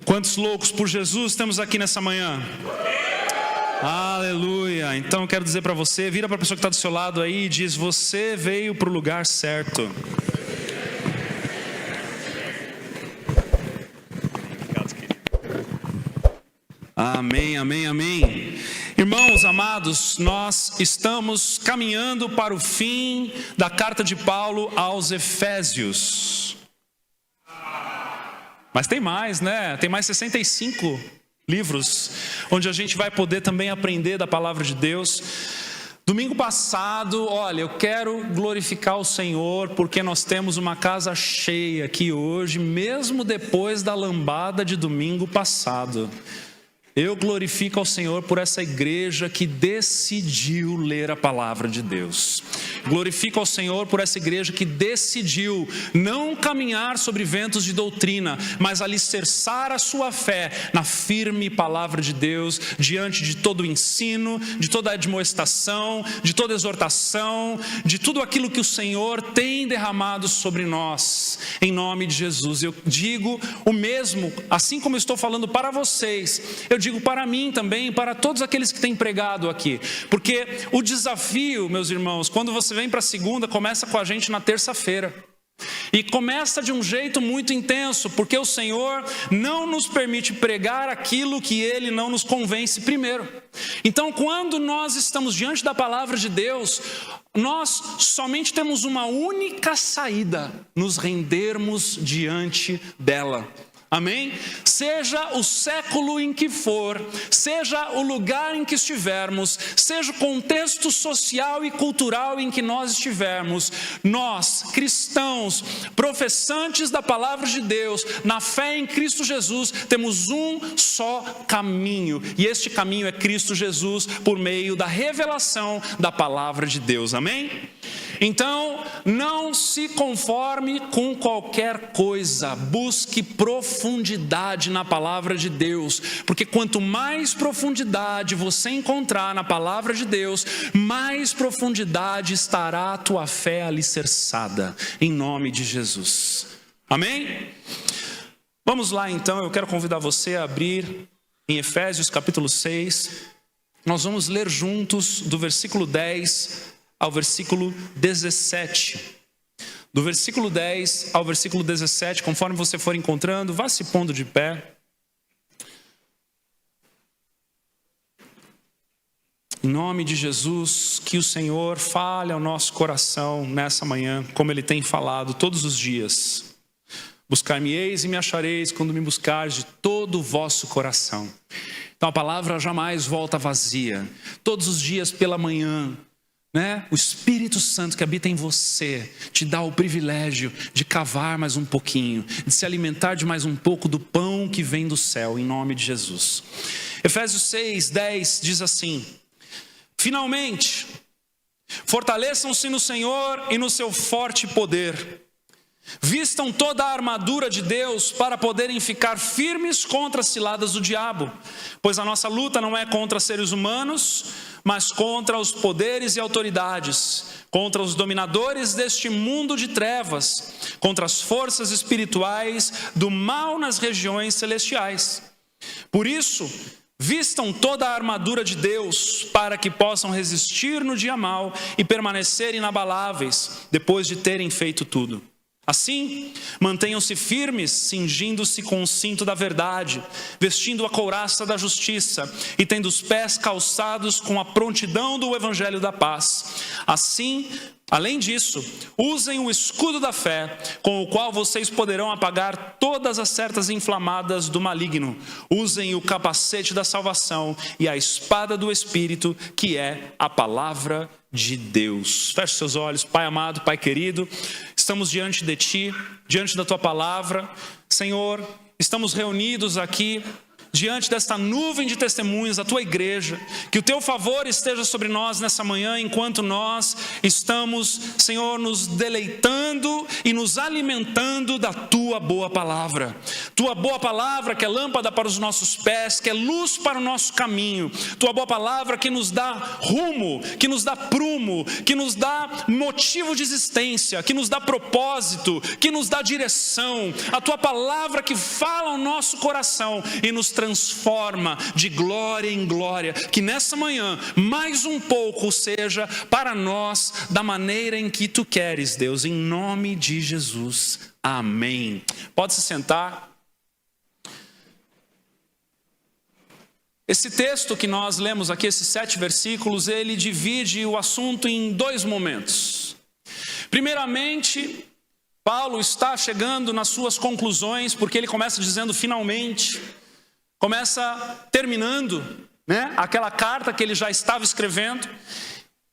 Quantos loucos por Jesus temos aqui nessa manhã? Aleluia. Então eu quero dizer para você, vira para a pessoa que está do seu lado aí e diz: você veio para o lugar certo. Amém, amém, amém. Irmãos amados, nós estamos caminhando para o fim da carta de Paulo aos Efésios. Mas tem mais, né? Tem mais 65 livros, onde a gente vai poder também aprender da palavra de Deus. Domingo passado, olha, eu quero glorificar o Senhor, porque nós temos uma casa cheia aqui hoje, mesmo depois da lambada de domingo passado. Eu glorifico ao Senhor por essa igreja que decidiu ler a palavra de Deus. Glorifico ao Senhor por essa igreja que decidiu não caminhar sobre ventos de doutrina, mas alicerçar a sua fé na firme palavra de Deus, diante de todo o ensino, de toda a admoestação, de toda a exortação, de tudo aquilo que o Senhor tem derramado sobre nós, em nome de Jesus. Eu digo o mesmo, assim como eu estou falando para vocês, eu digo para mim também, para todos aqueles que têm pregado aqui, porque o desafio, meus irmãos, quando você vem para a segunda, começa com a gente na terça-feira, e começa de um jeito muito intenso, porque o Senhor não nos permite pregar aquilo que Ele não nos convence primeiro. Então, quando nós estamos diante da palavra de Deus, nós somente temos uma única saída: nos rendermos diante dela. Amém? Seja o século em que for, seja o lugar em que estivermos, seja o contexto social e cultural em que nós estivermos, nós, cristãos, professantes da palavra de Deus, na fé em Cristo Jesus, temos um só caminho, e este caminho é Cristo Jesus, por meio da revelação da palavra de Deus. Amém? Então, não se conforme com qualquer coisa, busque profundidade na palavra de Deus, porque quanto mais profundidade você encontrar na palavra de Deus, mais profundidade estará a tua fé alicerçada, em nome de Jesus. Amém? Vamos lá então, eu quero convidar você a abrir em Efésios capítulo 6, nós vamos ler juntos do versículo 10 ao versículo 17. Do versículo 10 ao versículo 17, conforme você for encontrando, vá se pondo de pé. Em nome de Jesus, que o Senhor fale ao nosso coração nessa manhã, como Ele tem falado todos os dias. Buscar-me-eis e me achareis quando me buscares de todo o vosso coração. Então a palavra jamais volta vazia. Todos os dias pela manhã, o Espírito Santo que habita em você te dá o privilégio de cavar mais um pouquinho, de se alimentar de mais um pouco do pão que vem do céu, em nome de Jesus. Efésios 6, 10 diz assim: finalmente, fortaleçam-se no Senhor e no seu forte poder. Vistam toda a armadura de Deus para poderem ficar firmes contra as ciladas do diabo, pois a nossa luta não é contra seres humanos, mas contra os poderes e autoridades, contra os dominadores deste mundo de trevas, contra as forças espirituais do mal nas regiões celestiais. Por isso, vistam toda a armadura de Deus para que possam resistir no dia mau e permanecer inabaláveis depois de terem feito tudo. Assim, mantenham-se firmes, cingindo-se com o cinto da verdade, vestindo a couraça da justiça e tendo os pés calçados com a prontidão do evangelho da paz. Assim, além disso, usem o escudo da fé, com o qual vocês poderão apagar todas as setas inflamadas do maligno. Usem o capacete da salvação e a espada do Espírito, que é a palavra de Deus. Feche seus olhos. Pai amado, Pai querido, estamos diante de Ti, diante da Tua palavra. Senhor, estamos reunidos aqui diante desta nuvem de testemunhas, a tua igreja, que o teu favor esteja sobre nós nessa manhã, enquanto nós estamos, Senhor, nos deleitando e nos alimentando da tua boa palavra. Tua boa palavra que é lâmpada para os nossos pés, que é luz para o nosso caminho. Tua boa palavra que nos dá rumo, que nos dá prumo, que nos dá motivo de existência, que nos dá propósito, que nos dá direção. A tua palavra que fala ao nosso coração e nos transforma de glória em glória. Que nessa manhã, mais um pouco seja para nós da maneira em que tu queres, Deus, em nome de Jesus. Amém. Pode se sentar. Esse texto que nós lemos aqui, esses 7 versículos, ele divide o assunto em 2 momentos. Primeiramente, Paulo está chegando nas suas conclusões, porque ele começa dizendo finalmente, começa terminando, aquela carta que ele já estava escrevendo,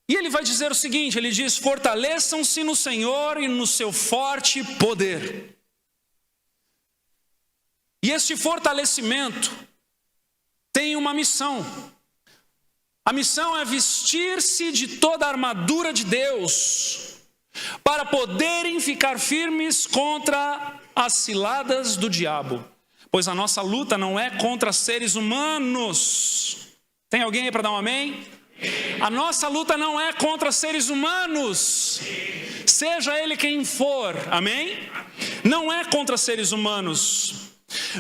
e ele vai dizer o seguinte, ele diz: fortaleçam-se no Senhor e no seu forte poder. E este fortalecimento tem uma missão. A missão é vestir-se de toda a armadura de Deus, para poderem ficar firmes contra as ciladas do diabo. Pois a nossa luta não é contra seres humanos. Tem alguém aí para dar um amém? A nossa luta não é contra seres humanos, seja ele quem for, amém? Não é contra seres humanos,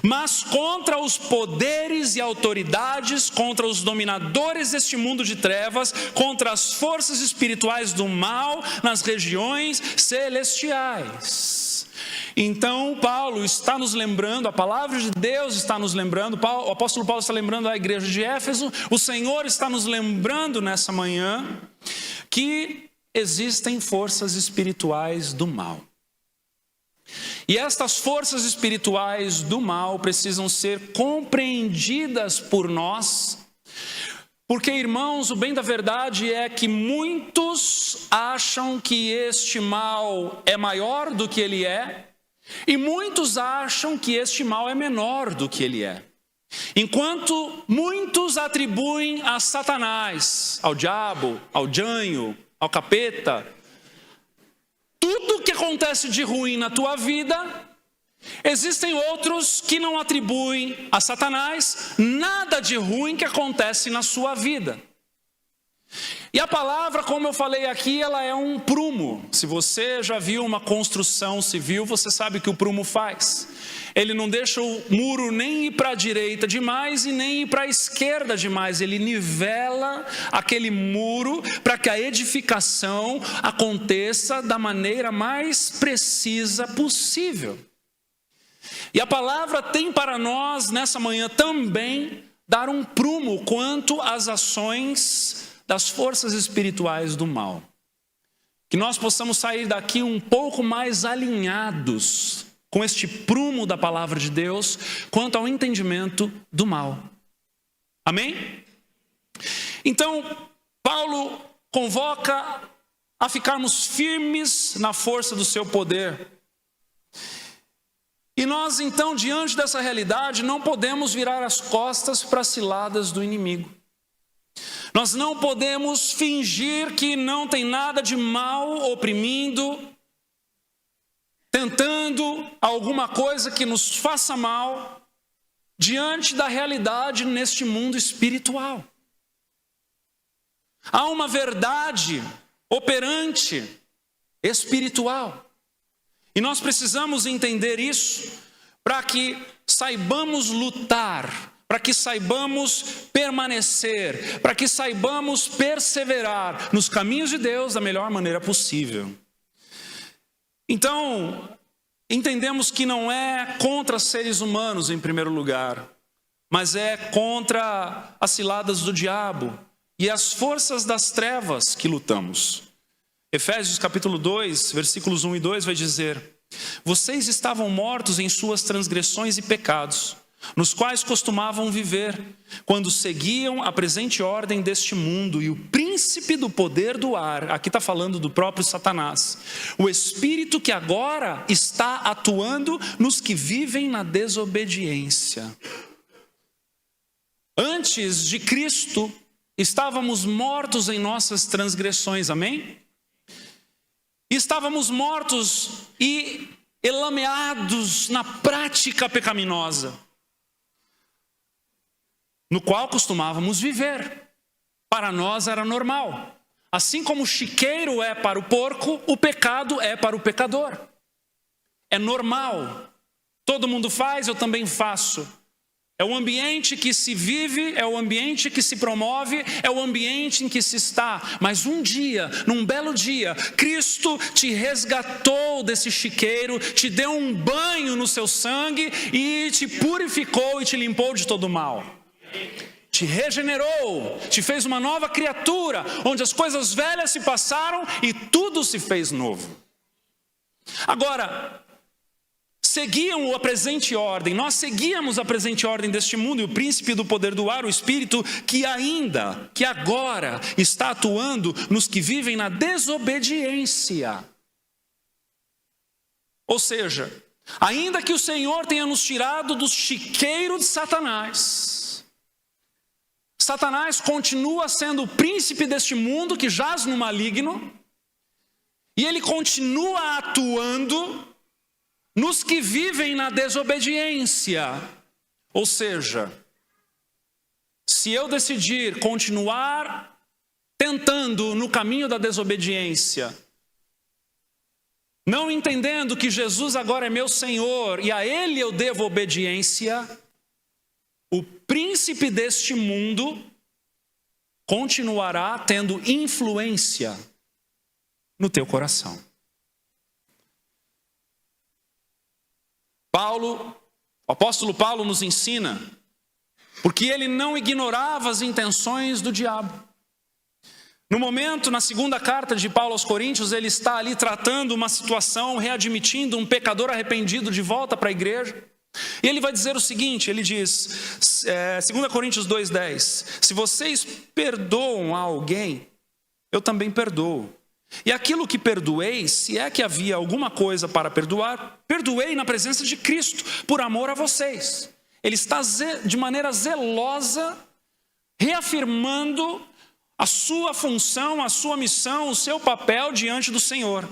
mas contra os poderes e autoridades, contra os dominadores deste mundo de trevas, contra as forças espirituais do mal nas regiões celestiais. Então Paulo está nos lembrando, a palavra de Deus está nos lembrando, o apóstolo Paulo está lembrando a igreja de Éfeso, o Senhor está nos lembrando nessa manhã que existem forças espirituais do mal. E estas forças espirituais do mal precisam ser compreendidas por nós, porque, irmãos, o bem da verdade é que muitos acham que este mal é maior do que ele é, e muitos acham que este mal é menor do que ele é. Enquanto muitos atribuem a Satanás, ao diabo, ao dianho, ao capeta, tudo que acontece de ruim na tua vida, existem outros que não atribuem a Satanás nada de ruim que acontece na sua vida. E a palavra, como eu falei aqui, ela é um prumo. Se você já viu uma construção civil, você sabe o que o prumo faz. Ele não deixa o muro nem ir para a direita demais e nem ir para a esquerda demais. Ele nivela aquele muro para que a edificação aconteça da maneira mais precisa possível. E a palavra tem para nós, nessa manhã também, dar um prumo quanto às ações das forças espirituais do mal. Que nós possamos sair daqui um pouco mais alinhados com este prumo da palavra de Deus quanto ao entendimento do mal. Amém? Então, Paulo convoca a ficarmos firmes na força do seu poder. E nós, então, diante dessa realidade, não podemos virar as costas para as ciladas do inimigo. Nós não podemos fingir que não tem nada de mal oprimindo, tentando alguma coisa que nos faça mal, diante da realidade neste mundo espiritual. Há uma verdade operante espiritual. E nós precisamos entender isso para que saibamos lutar, para que saibamos permanecer, para que saibamos perseverar nos caminhos de Deus da melhor maneira possível. Então, entendemos que não é contra seres humanos em primeiro lugar, mas é contra as ciladas do diabo e as forças das trevas que lutamos. Efésios capítulo 2, versículos 1 e 2 vai dizer: vocês estavam mortos em suas transgressões e pecados, nos quais costumavam viver, quando seguiam a presente ordem deste mundo e o príncipe do poder do ar, aqui está falando do próprio Satanás, o espírito que agora está atuando nos que vivem na desobediência. Antes de Cristo, estávamos mortos em nossas transgressões, amém? Estávamos mortos e elameados na prática pecaminosa, no qual costumávamos viver. Para nós era normal. Assim como o chiqueiro é para o porco, o pecado é para o pecador. É normal. Todo mundo faz, eu também faço. É o ambiente que se vive, é o ambiente que se promove, é o ambiente em que se está. Mas um dia, num belo dia, Cristo te resgatou desse chiqueiro, te deu um banho no seu sangue e te purificou e te limpou de todo o mal. Te regenerou, te fez uma nova criatura, onde as coisas velhas se passaram e tudo se fez novo. Agora, seguiam a presente ordem, nós seguíamos a presente ordem deste mundo, e o príncipe do poder do ar, o espírito que agora está atuando nos que vivem na desobediência. Ou seja, ainda que o Senhor tenha nos tirado do chiqueiro de Satanás, Satanás continua sendo o príncipe deste mundo que jaz no maligno, e ele continua atuando nos que vivem na desobediência. Ou seja, se eu decidir continuar tentando no caminho da desobediência, não entendendo que Jesus agora é meu Senhor e a Ele eu devo obediência, o príncipe deste mundo continuará tendo influência no teu coração. O apóstolo Paulo nos ensina, porque ele não ignorava as intenções do diabo. No momento, na segunda carta de Paulo aos Coríntios, ele está ali tratando uma situação, readmitindo um pecador arrependido de volta para a igreja. E ele vai dizer o seguinte, ele diz, 2 Coríntios 2,10, se vocês perdoam a alguém, eu também perdoo. E aquilo que perdoei, se é que havia alguma coisa para perdoar, perdoei na presença de Cristo, por amor a vocês. Ele está de maneira zelosa, reafirmando a sua função, a sua missão, o seu papel diante do Senhor.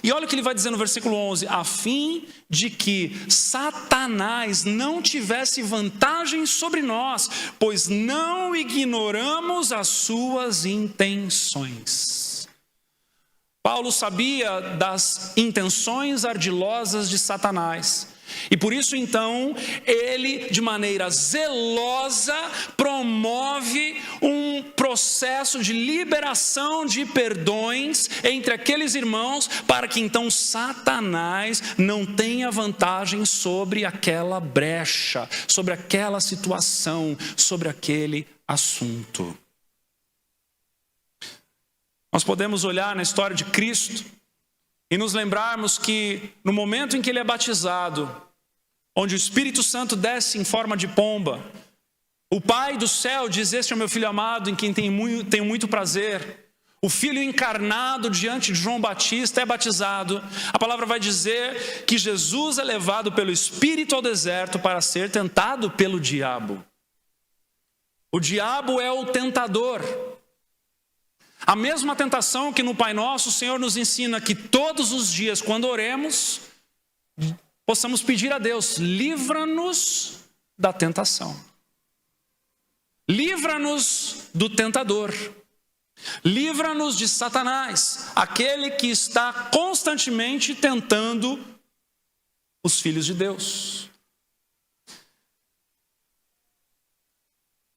E olha o que ele vai dizer no versículo 11, a fim de que Satanás não tivesse vantagem sobre nós, pois não ignoramos as suas intenções. Paulo sabia das intenções ardilosas de Satanás. E por isso então, ele de maneira zelosa promove um processo de liberação de perdões entre aqueles irmãos, para que então Satanás não tenha vantagem sobre aquela brecha, sobre aquela situação, sobre aquele assunto. Nós podemos olhar na história de Cristo e nos lembrarmos que no momento em que ele é batizado, onde o Espírito Santo desce em forma de pomba, o Pai do céu diz, este é o meu Filho amado, em quem tenho muito prazer. O Filho encarnado diante de João Batista é batizado. A palavra vai dizer que Jesus é levado pelo Espírito ao deserto para ser tentado pelo diabo. O diabo é o tentador. A mesma tentação que no Pai Nosso, o Senhor nos ensina que todos os dias, quando oremos, possamos pedir a Deus, livra-nos da tentação. Livra-nos do tentador. Livra-nos de Satanás, aquele que está constantemente tentando os filhos de Deus.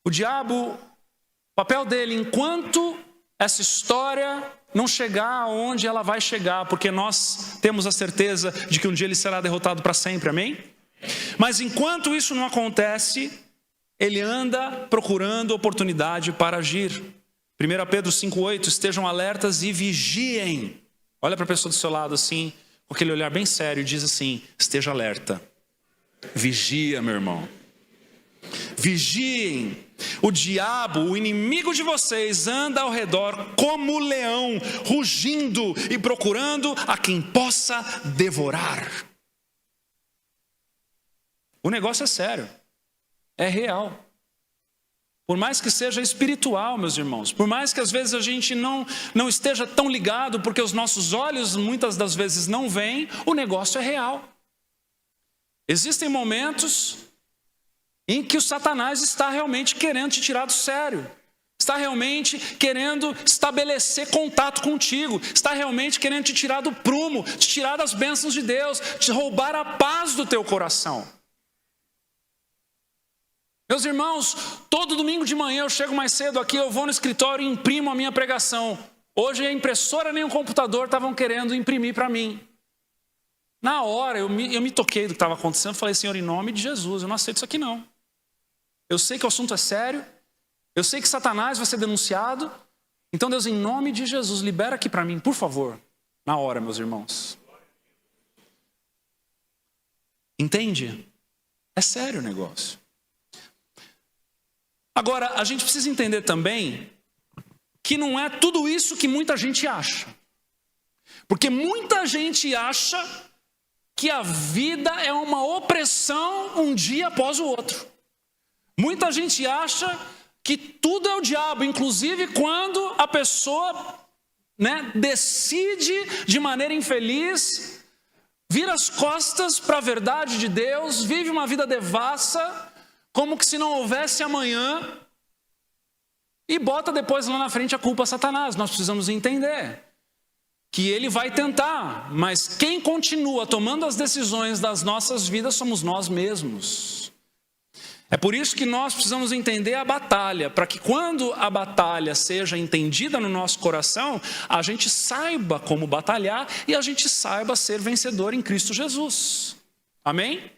O diabo, o papel dele enquanto essa história não chegar aonde ela vai chegar, porque nós temos a certeza de que um dia ele será derrotado para sempre, amém? Mas enquanto isso não acontece, ele anda procurando oportunidade para agir. 1 Pedro 5,8, estejam alertas e vigiem. Olha para a pessoa do seu lado assim, com aquele olhar bem sério, e diz assim, esteja alerta, vigia, meu irmão. Vigiem. O diabo, o inimigo de vocês, anda ao redor como leão, rugindo e procurando a quem possa devorar. O negócio é sério, é real. Por mais que seja espiritual, meus irmãos, por mais que às vezes a gente não esteja tão ligado, porque os nossos olhos muitas das vezes não veem, o negócio é real. Existem momentos em que o Satanás está realmente querendo te tirar do sério, está realmente querendo estabelecer contato contigo, está realmente querendo te tirar do prumo, te tirar das bênçãos de Deus, te roubar a paz do teu coração. Meus irmãos, todo domingo de manhã eu chego mais cedo aqui, eu vou no escritório e imprimo a minha pregação. Hoje a impressora nem o computador estavam querendo imprimir para mim. Na hora eu me toquei do que estava acontecendo, falei, Senhor, em nome de Jesus, eu não aceito isso aqui não. Eu sei que o assunto é sério, eu sei que Satanás vai ser denunciado, então Deus, em nome de Jesus, libera aqui para mim, por favor. Na hora, meus irmãos. Entende? É sério o negócio. Agora, a gente precisa entender também que não é tudo isso que muita gente acha. Porque muita gente acha que a vida é uma opressão um dia após o outro. Muita gente acha que tudo é o diabo, inclusive quando a pessoa, decide de maneira infeliz, vira as costas para a verdade de Deus, vive uma vida devassa, como que se não houvesse amanhã, e bota depois lá na frente a culpa a Satanás. Nós precisamos entender que ele vai tentar, mas quem continua tomando as decisões das nossas vidas somos nós mesmos. É por isso que nós precisamos entender a batalha, para que quando a batalha seja entendida no nosso coração, a gente saiba como batalhar e a gente saiba ser vencedor em Cristo Jesus. Amém?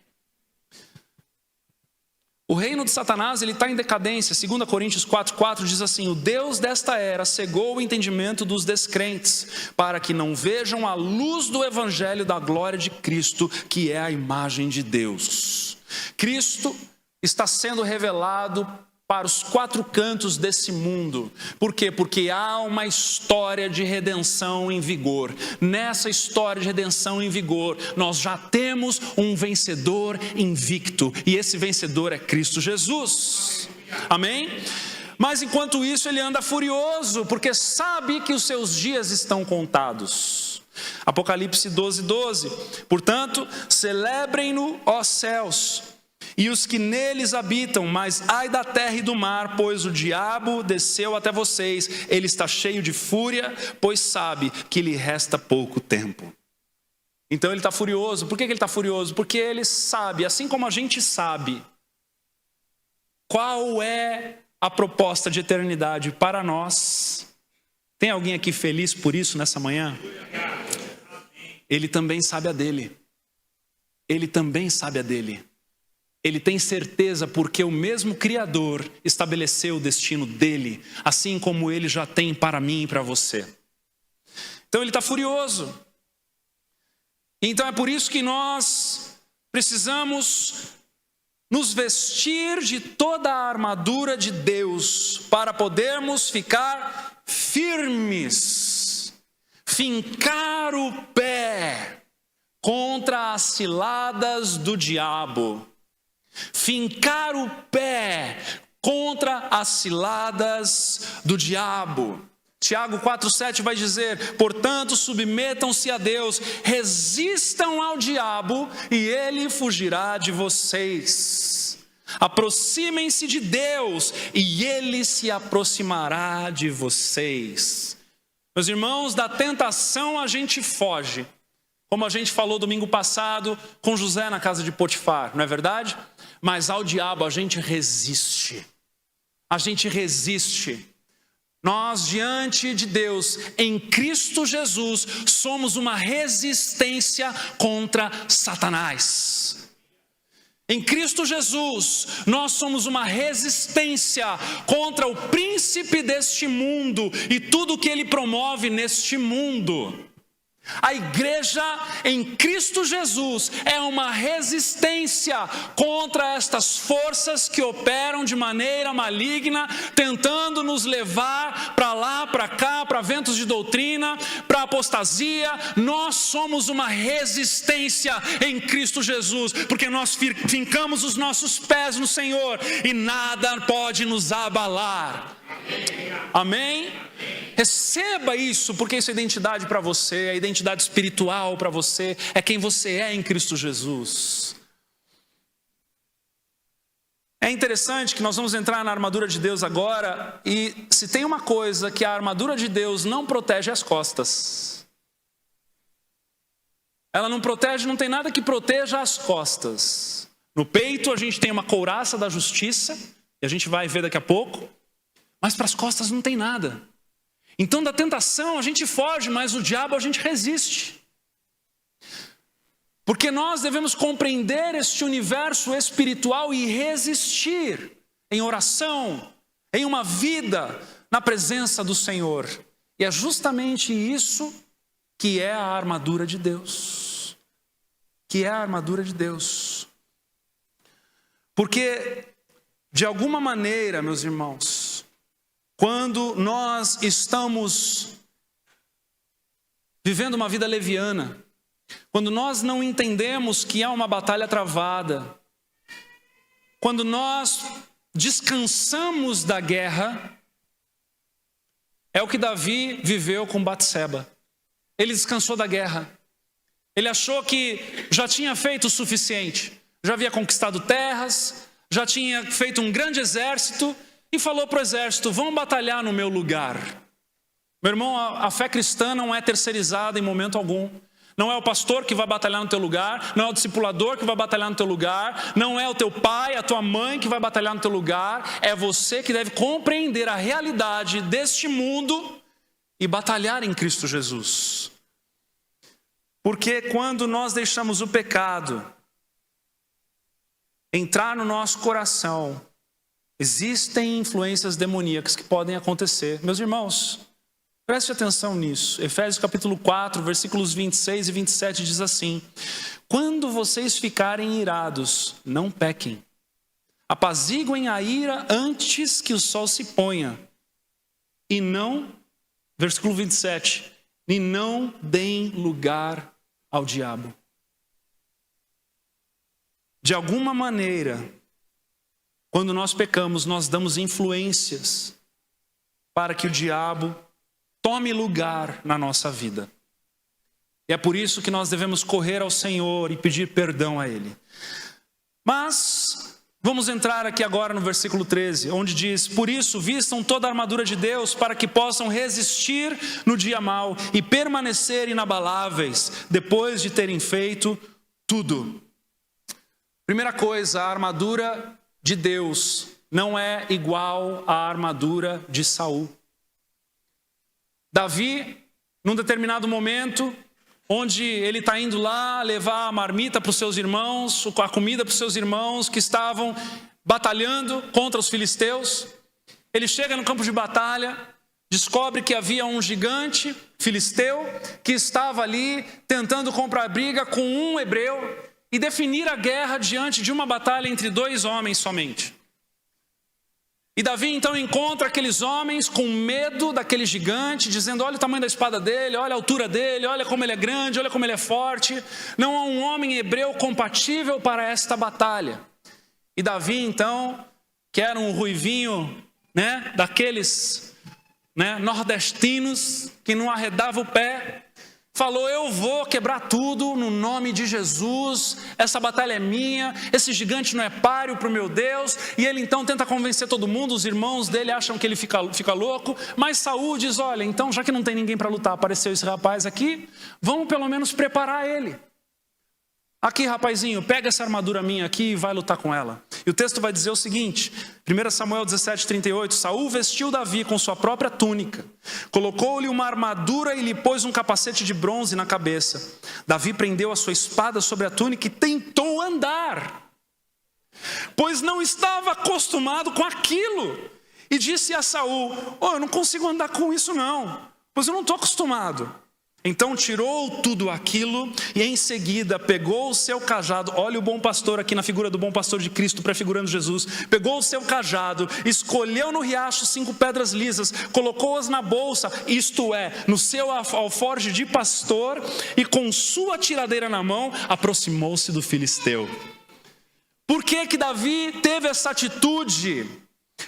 O reino de Satanás está em decadência. 2 Coríntios 4,4 diz assim: o Deus desta era cegou o entendimento dos descrentes, para que não vejam a luz do evangelho da glória de Cristo, que é a imagem de Deus. Cristo está sendo revelado para os quatro cantos desse mundo. Por quê? Porque há uma história de redenção em vigor. Nessa história de redenção em vigor, nós já temos um vencedor invicto. E esse vencedor é Cristo Jesus. Amém? Mas enquanto isso ele anda furioso, porque sabe que os seus dias estão contados. Apocalipse 12:12. Portanto, celebrem-no, ó céus, e os que neles habitam, mas ai da terra e do mar, pois o diabo desceu até vocês, ele está cheio de fúria, pois sabe que lhe resta pouco tempo. Então ele está furioso. Por que ele está furioso? Porque ele sabe, assim como a gente sabe, qual é a proposta de eternidade para nós. Tem alguém aqui feliz por isso nessa manhã? Ele também sabe a dele. Ele também sabe a dele. Ele tem certeza porque o mesmo Criador estabeleceu o destino dele, assim como ele já tem para mim e para você. Então ele está furioso. Então é por isso que nós precisamos nos vestir de toda a armadura de Deus para podermos ficar firmes, fincar o pé contra as ciladas do diabo. Fincar o pé contra as ciladas do diabo. Tiago 4,7 vai dizer: portanto, submetam-se a Deus, resistam ao diabo e ele fugirá de vocês. Aproximem-se de Deus e ele se aproximará de vocês. Meus irmãos, da tentação a gente foge, como a gente falou domingo passado com José na casa de Potifar, não é verdade? Mas ao diabo a gente resiste. A gente resiste. Nós, diante de Deus, em Cristo Jesus, somos uma resistência contra Satanás. Em Cristo Jesus, nós somos uma resistência contra o príncipe deste mundo e tudo que ele promove neste mundo. A igreja em Cristo Jesus é uma resistência contra estas forças que operam de maneira maligna, tentando nos levar para lá, para cá, para ventos de doutrina, para apostasia. Nós somos uma resistência em Cristo Jesus, porque nós fincamos os nossos pés no Senhor e nada pode nos abalar. Amém? Receba isso, porque isso é identidade para você, é identidade espiritual para você, é quem você é em Cristo Jesus. É interessante que nós vamos entrar na armadura de Deus agora, e se tem uma coisa que a armadura de Deus não protege, é as costas. Ela não protege, não tem nada que proteja as costas. No peito a gente tem uma couraça da justiça, e a gente vai ver daqui a pouco, mas para as costas não tem nada. Então da tentação a gente foge, mas o diabo a gente resiste. Porque nós devemos compreender este universo espiritual e resistir em oração, em uma vida na presença do Senhor. E é justamente isso que é a armadura de Deus. Que é a armadura de Deus. Porque, de alguma maneira, meus irmãos, quando nós estamos vivendo uma vida leviana, quando nós não entendemos que há uma batalha travada, quando nós descansamos da guerra, é o que Davi viveu com Batseba. Ele descansou da guerra. Ele achou que já tinha feito o suficiente, já havia conquistado terras, já tinha feito um grande exército, e falou para o exército: vão batalhar no meu lugar. Meu irmão, a fé cristã não é terceirizada em momento algum. Não é o pastor que vai batalhar no teu lugar, não é o discipulador que vai batalhar no teu lugar, não é o teu pai, a tua mãe que vai batalhar no teu lugar. É você que deve compreender a realidade deste mundo e batalhar em Cristo Jesus. Porque quando nós deixamos o pecado entrar no nosso coração, existem influências demoníacas que podem acontecer. Meus irmãos, preste atenção nisso. Efésios capítulo 4, versículos 26 e 27 diz assim: quando vocês ficarem irados, não pequem. Apaziguem a ira antes que o sol se ponha. E não, versículo 27, e não deem lugar ao diabo. De alguma maneira, quando nós pecamos, nós damos influências para que o diabo tome lugar na nossa vida. E é por isso que nós devemos correr ao Senhor e pedir perdão a Ele. Mas vamos entrar aqui agora no versículo 13, onde diz: por isso vistam toda a armadura de Deus para que possam resistir no dia mau e permanecer inabaláveis depois de terem feito tudo. Primeira coisa, a armadura de Deus não é igual à armadura de Saul. Davi, num determinado momento, onde ele está indo lá levar a marmita para os seus irmãos, a comida para os seus irmãos que estavam batalhando contra os filisteus, ele chega no campo de batalha, descobre que havia um gigante filisteu que estava ali tentando comprar briga com um hebreu e definir a guerra diante de uma batalha entre dois homens somente. E Davi então encontra aqueles homens com medo daquele gigante, dizendo: olha o tamanho da espada dele, olha a altura dele, olha como ele é grande, olha como ele é forte. Não há um homem hebreu compatível para esta batalha. E Davi então, que era um ruivinho, daqueles nordestinos que não arredava o pé, falou: eu vou quebrar tudo no nome de Jesus, essa batalha é minha, esse gigante não é páreo para o meu Deus. E ele então tenta convencer todo mundo, os irmãos dele acham que ele fica louco, mas Saul diz: olha, então já que não tem ninguém para lutar, apareceu esse rapaz aqui, vamos pelo menos preparar ele. Aqui, rapazinho, pega essa armadura minha aqui e vai lutar com ela. E o texto vai dizer o seguinte, 1 Samuel 17:38, Saul vestiu Davi com sua própria túnica, colocou-lhe uma armadura e lhe pôs um capacete de bronze na cabeça. Davi prendeu a sua espada sobre a túnica e tentou andar, pois não estava acostumado com aquilo. E disse a Saul: eu não consigo andar com isso não, pois eu não estou acostumado. Então tirou tudo aquilo e em seguida pegou o seu cajado. Olha o bom pastor aqui na figura do bom pastor de Cristo, prefigurando Jesus. Pegou o seu cajado, escolheu no riacho 5 pedras lisas, colocou-as na bolsa, isto é, no seu alforje de pastor, e com sua tiradeira na mão, aproximou-se do filisteu. Por que Davi teve essa atitude?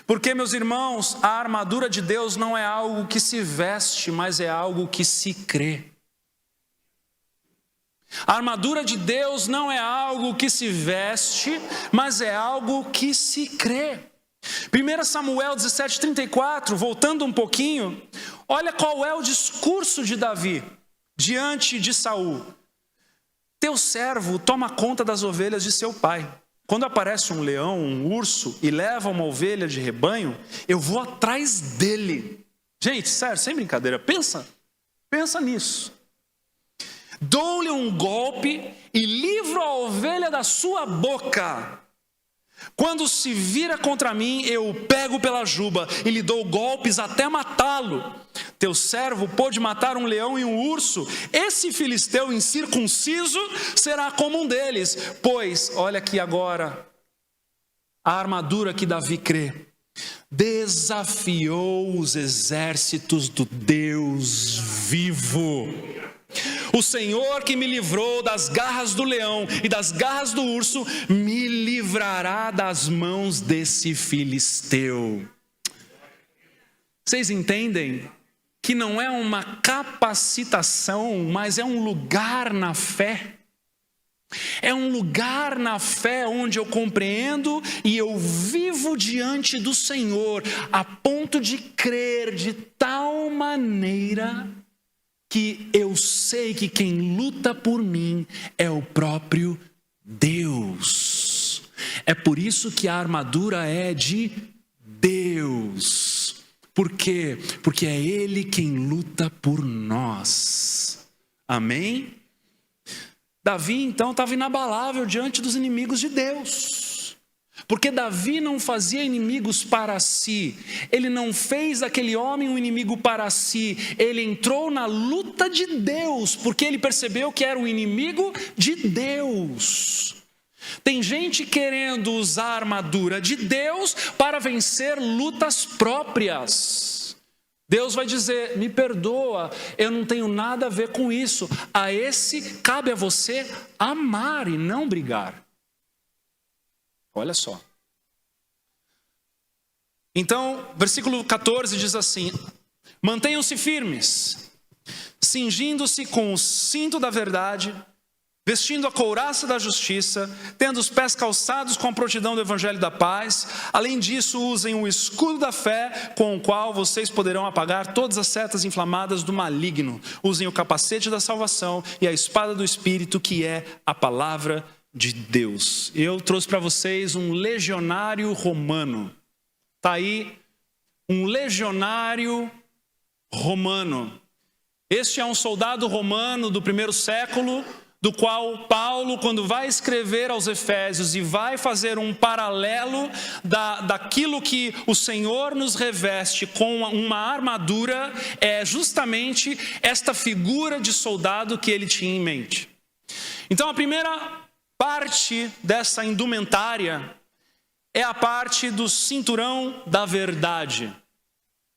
Porque, meus irmãos, a armadura de Deus não é algo que se veste, mas é algo que se crê. A armadura de Deus não é algo que se veste, mas é algo que se crê. 1 Samuel 17:34, voltando um pouquinho, olha qual é o discurso de Davi diante de Saul. Teu servo toma conta das ovelhas de seu pai. Quando aparece um leão, um urso e leva uma ovelha de rebanho, eu vou atrás dele. Gente, sério, sem brincadeira, pensa nisso. Dou-lhe um golpe e livro a ovelha da sua boca. Quando se vira contra mim, eu o pego pela juba e lhe dou golpes até matá-lo. Teu servo pôde matar um leão e um urso. Esse filisteu incircunciso será como um deles. Pois, olha aqui agora, a armadura que Davi crê. Desafiou os exércitos do Deus vivo. O Senhor que me livrou das garras do leão e das garras do urso, me livrará das mãos desse filisteu. Vocês entendem que não é uma capacitação, mas é um lugar na fé? É um lugar na fé onde eu compreendo e eu vivo diante do Senhor, a ponto de crer de tal maneira que eu sei que quem luta por mim é o próprio Deus. É por isso que a armadura é de Deus. Por quê? Porque é Ele quem luta por nós. Amém? Davi então estava inabalável diante dos inimigos de Deus. Porque Davi não fazia inimigos para si, ele não fez daquele homem um inimigo para si, ele entrou na luta de Deus, porque ele percebeu que era um inimigo de Deus. Tem gente querendo usar a armadura de Deus para vencer lutas próprias. Deus vai dizer, me perdoa, eu não tenho nada a ver com isso. A esse cabe a você amar e não brigar. Olha só. Então, versículo 14 diz assim: mantenham-se firmes, cingindo-se com o cinto da verdade, vestindo a couraça da justiça, tendo os pés calçados com a prontidão do evangelho da paz. Além disso, usem o escudo da fé, com o qual vocês poderão apagar todas as setas inflamadas do maligno. Usem o capacete da salvação e a espada do Espírito, que é a palavra de Deus. Eu trouxe para vocês um legionário romano. Está aí um legionário romano. Este é um soldado romano do primeiro século, do qual Paulo, quando vai escrever aos Efésios e vai fazer um paralelo daquilo que o Senhor nos reveste com uma armadura, é justamente esta figura de soldado que ele tinha em mente. Então a primeira parte dessa indumentária é a parte do cinturão da verdade.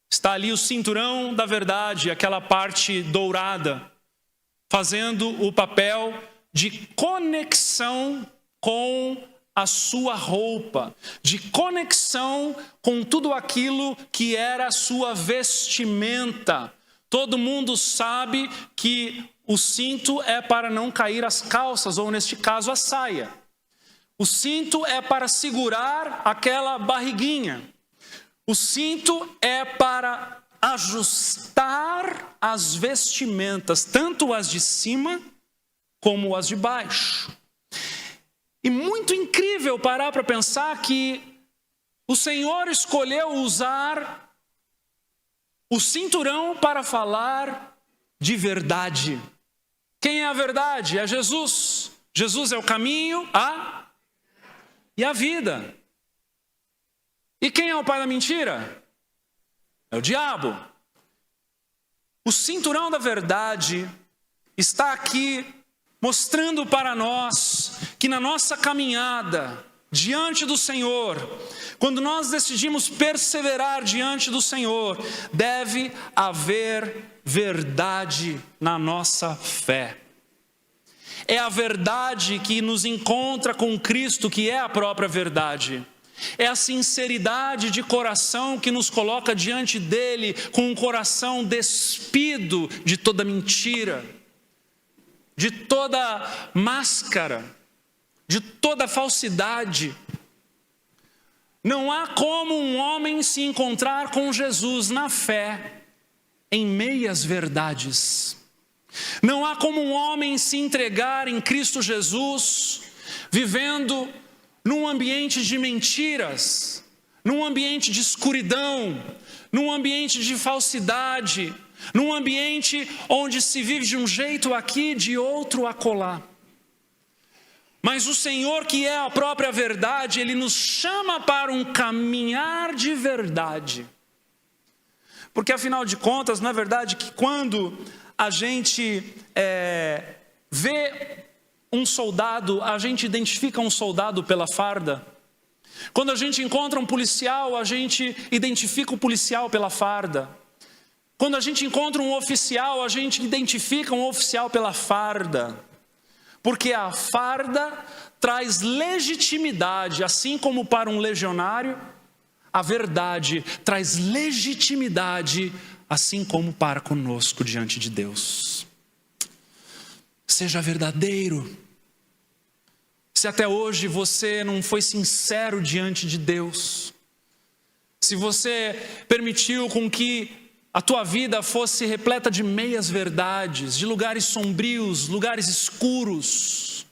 Está ali o cinturão da verdade, aquela parte dourada, fazendo o papel de conexão com a sua roupa, de conexão com tudo aquilo que era a sua vestimenta. Todo mundo sabe que o cinto é para não cair as calças, ou neste caso a saia. O cinto é para segurar aquela barriguinha. O cinto é para ajustar as vestimentas, tanto as de cima como as de baixo. E muito incrível parar para pensar que o Senhor escolheu usar o cinturão para falar de verdade. Quem é a verdade? É Jesus. Jesus é o caminho, e a vida. E quem é o pai da mentira? É o diabo. O cinturão da verdade está aqui mostrando para nós que na nossa caminhada diante do Senhor, quando nós decidimos perseverar diante do Senhor, deve haver verdade na nossa fé. É a verdade que nos encontra com Cristo, que é a própria verdade. É a sinceridade de coração que nos coloca diante dele com um coração despido de toda mentira, de toda máscara, de toda falsidade. Não há como um homem se encontrar com Jesus na fé em meias verdades. Não há como um homem se entregar em Cristo Jesus vivendo num ambiente de mentiras, num ambiente de escuridão, num ambiente de falsidade, num ambiente onde se vive de um jeito aqui, de outro acolá. Mas o Senhor, que é a própria verdade, Ele nos chama para um caminhar de verdade. Porque afinal de contas, não é verdade que quando a gente vê um soldado, a gente identifica um soldado pela farda? Quando a gente encontra um policial, a gente identifica o policial pela farda. Quando a gente encontra um oficial, a gente identifica um oficial pela farda. Porque a farda traz legitimidade, assim como para um legionário, a verdade traz legitimidade, assim como para conosco diante de Deus. Seja verdadeiro. Se até hoje você não foi sincero diante de Deus, se você permitiu com que a tua vida fosse repleta de meias verdades, de lugares sombrios, lugares escuros,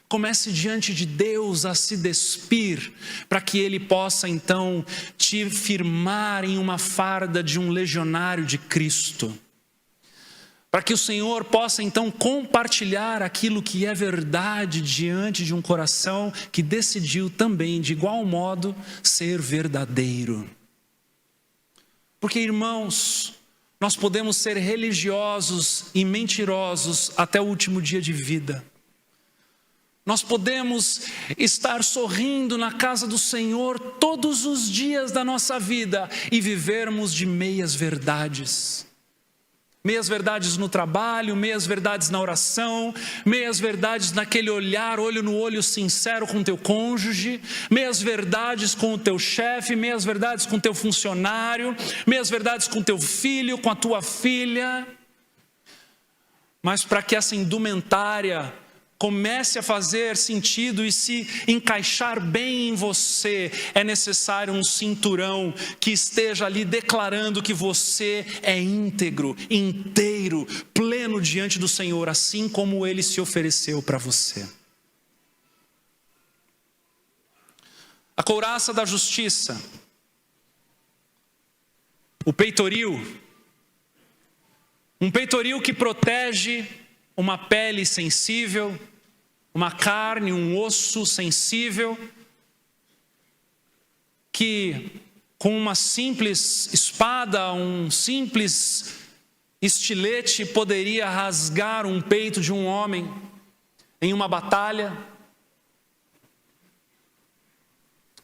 comece diante de Deus a se despir, para que Ele possa então te firmar em uma farda de um legionário de Cristo. Para que o Senhor possa então compartilhar aquilo que é verdade diante de um coração que decidiu também, de igual modo, ser verdadeiro. Porque, irmãos, nós podemos ser religiosos e mentirosos até o último dia de vida. Nós podemos estar sorrindo na casa do Senhor todos os dias da nossa vida e vivermos de meias verdades. Meias verdades no trabalho, meias verdades na oração, meias verdades naquele olhar, olho no olho sincero com o teu cônjuge, meias verdades com o teu chefe, meias verdades com o teu funcionário, meias verdades com o teu filho, com a tua filha. Mas para que essa indumentária comece a fazer sentido e se encaixar bem em você, é necessário um cinturão que esteja ali declarando que você é íntegro, inteiro, pleno diante do Senhor, assim como Ele se ofereceu para você. A couraça da justiça, o peitoril, um peitoril que protege uma pele sensível, uma carne, um osso sensível, que com uma simples espada, um simples estilete poderia rasgar um peito de um homem em uma batalha.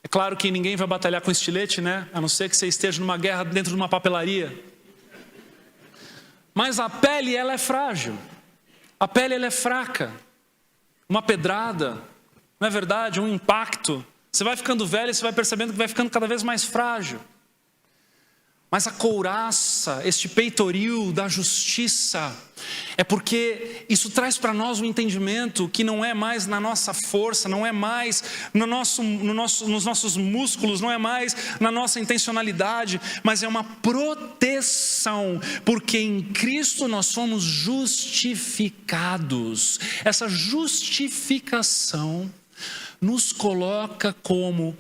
É claro que ninguém vai batalhar com estilete, né? A não ser que você esteja numa guerra dentro de uma papelaria. Mas a pele, ela é frágil. A pele, ela é fraca. Uma pedrada, não é verdade? Um impacto. Você vai ficando velho e você vai percebendo que vai ficando cada vez mais frágil. Mas a couraça, este peitoril da justiça, é porque isso traz para nós um entendimento que não é mais na nossa força, não é mais nos nossos músculos, não é mais na nossa intencionalidade, mas é uma proteção, porque em Cristo nós somos justificados. Essa justificação nos coloca como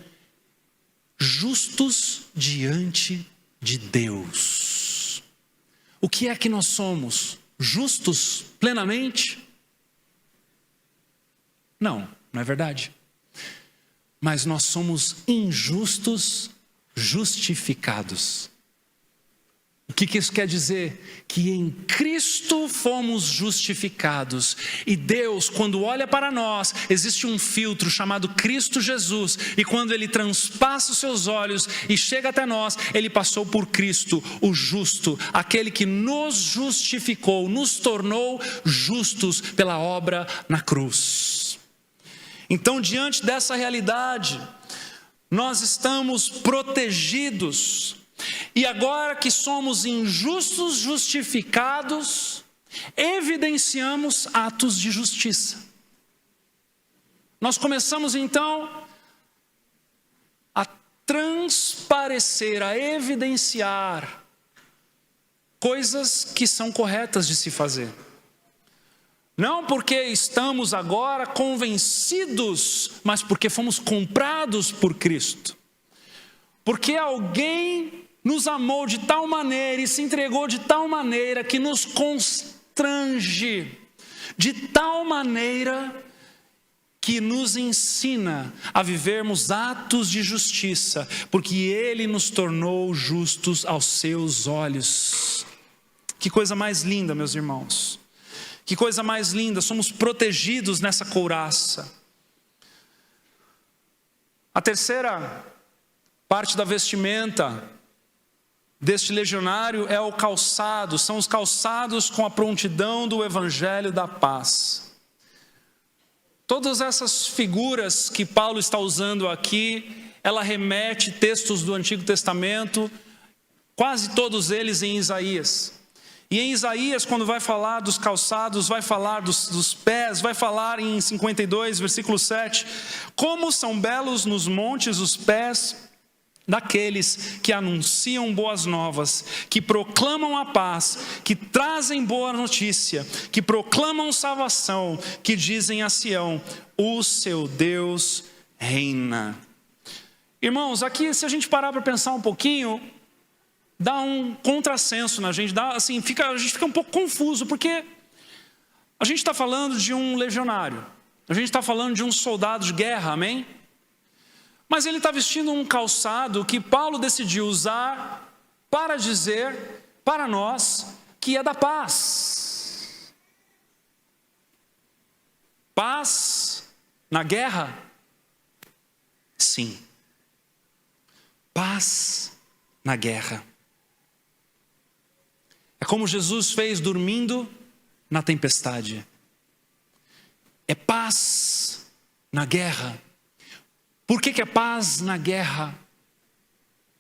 justos diante de Deus. O que é que nós somos? Justos plenamente? Não, não é verdade. Mas nós somos injustos, justificados. O que isso quer dizer? Que em Cristo fomos justificados. E Deus, quando olha para nós, existe um filtro chamado Cristo Jesus. E quando Ele transpassa os seus olhos e chega até nós, Ele passou por Cristo, o justo, aquele que nos justificou, nos tornou justos pela obra na cruz. Então, diante dessa realidade, nós estamos protegidos. E agora que somos injustos justificados, evidenciamos atos de justiça. Nós começamos então a transparecer, a evidenciar coisas que são corretas de se fazer. Não porque estamos agora convencidos, mas porque fomos comprados por Cristo. Porque alguém nos amou de tal maneira e se entregou de tal maneira que nos constrange, de tal maneira que nos ensina a vivermos atos de justiça, porque Ele nos tornou justos aos seus olhos. Que coisa mais linda, meus irmãos. Que coisa mais linda, somos protegidos nessa couraça. A terceira parte da vestimenta deste legionário é o calçado, são os calçados com a prontidão do evangelho da paz. Todas essas figuras que Paulo está usando aqui, ela remete textos do Antigo Testamento, quase todos eles em Isaías. E em Isaías, quando vai falar dos calçados, vai falar dos pés, vai falar em 52, versículo 7, como são belos nos montes os pés daqueles que anunciam boas novas, que proclamam a paz, que trazem boa notícia, que proclamam salvação, que dizem a Sião, o seu Deus reina. Irmãos, aqui se a gente parar para pensar um pouquinho, dá um contrassenso na gente, a gente fica um pouco confuso, porque a gente está falando de um legionário, a gente está falando de um soldado de guerra, amém? Mas ele está vestindo um calçado que Paulo decidiu usar para dizer para nós que é da paz. Paz na guerra? Sim. Paz na guerra. É como Jesus fez dormindo na tempestade. É paz na guerra. Por que é paz na guerra?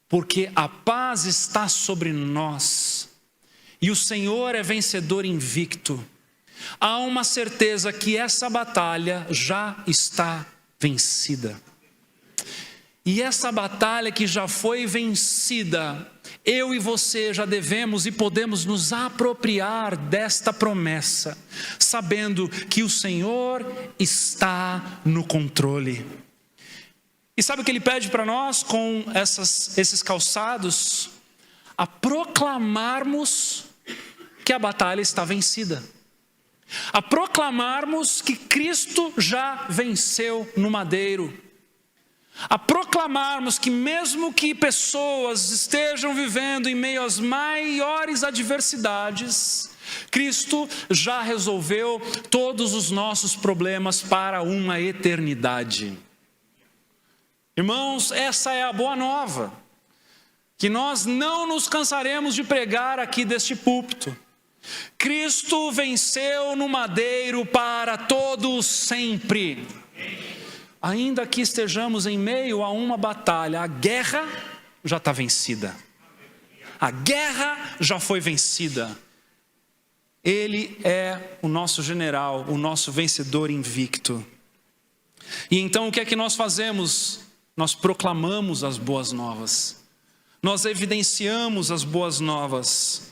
Porque a paz está sobre nós. E o Senhor é vencedor invicto. Há uma certeza que essa batalha já está vencida. E essa batalha que já foi vencida, eu e você já devemos e podemos nos apropriar desta promessa, sabendo que o Senhor está no controle. E sabe o que Ele pede para nós com esses calçados? A proclamarmos que a batalha está vencida. A proclamarmos que Cristo já venceu no madeiro. A proclamarmos que mesmo que pessoas estejam vivendo em meio às maiores adversidades, Cristo já resolveu todos os nossos problemas para uma eternidade. Irmãos, essa é a boa nova, que nós não nos cansaremos de pregar aqui deste púlpito. Cristo venceu no madeiro para todo sempre. Ainda que estejamos em meio a uma batalha, a guerra já está vencida. A guerra já foi vencida. Ele é o nosso general, o nosso vencedor invicto. E então o que é que nós fazemos? Nós proclamamos as boas novas. Nós evidenciamos as boas novas.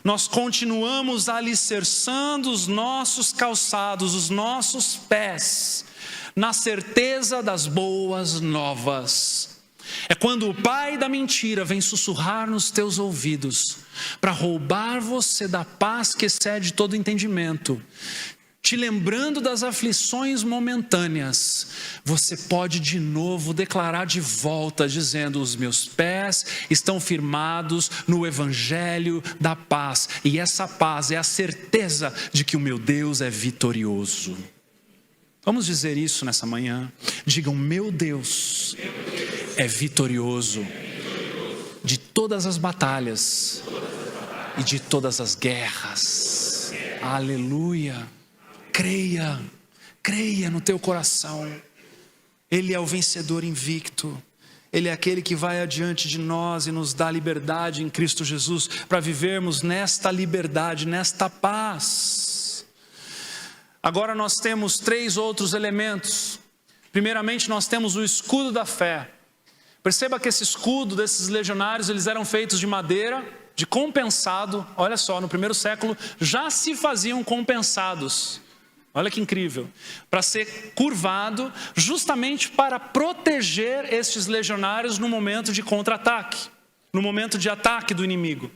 Nós continuamos alicerçando os nossos calçados, os nossos pés, na certeza das boas novas. É quando o pai da mentira vem sussurrar nos teus ouvidos, para roubar você da paz que excede todo entendimento. te lembrando das aflições momentâneas, você pode de novo declarar de volta, dizendo: os meus pés estão firmados no evangelho da paz, e essa paz é a certeza de que o meu Deus é vitorioso. Vamos dizer isso nessa manhã. Digam: meu Deus é vitorioso de todas as batalhas e de todas as guerras. Aleluia. Creia no teu coração. Ele é o vencedor invicto. Ele é aquele que vai adiante de nós e nos dá liberdade em Cristo Jesus, para vivermos nesta liberdade, nesta paz. Agora nós temos 3 outros elementos. Primeiramente, nós temos o escudo da fé. Perceba que esse escudo desses legionários, eles eram feitos de madeira, de compensado. Olha só, no primeiro século já se faziam compensados. Olha que incrível, para ser curvado, justamente para proteger estes legionários no momento de contra-ataque, no momento de ataque do inimigo.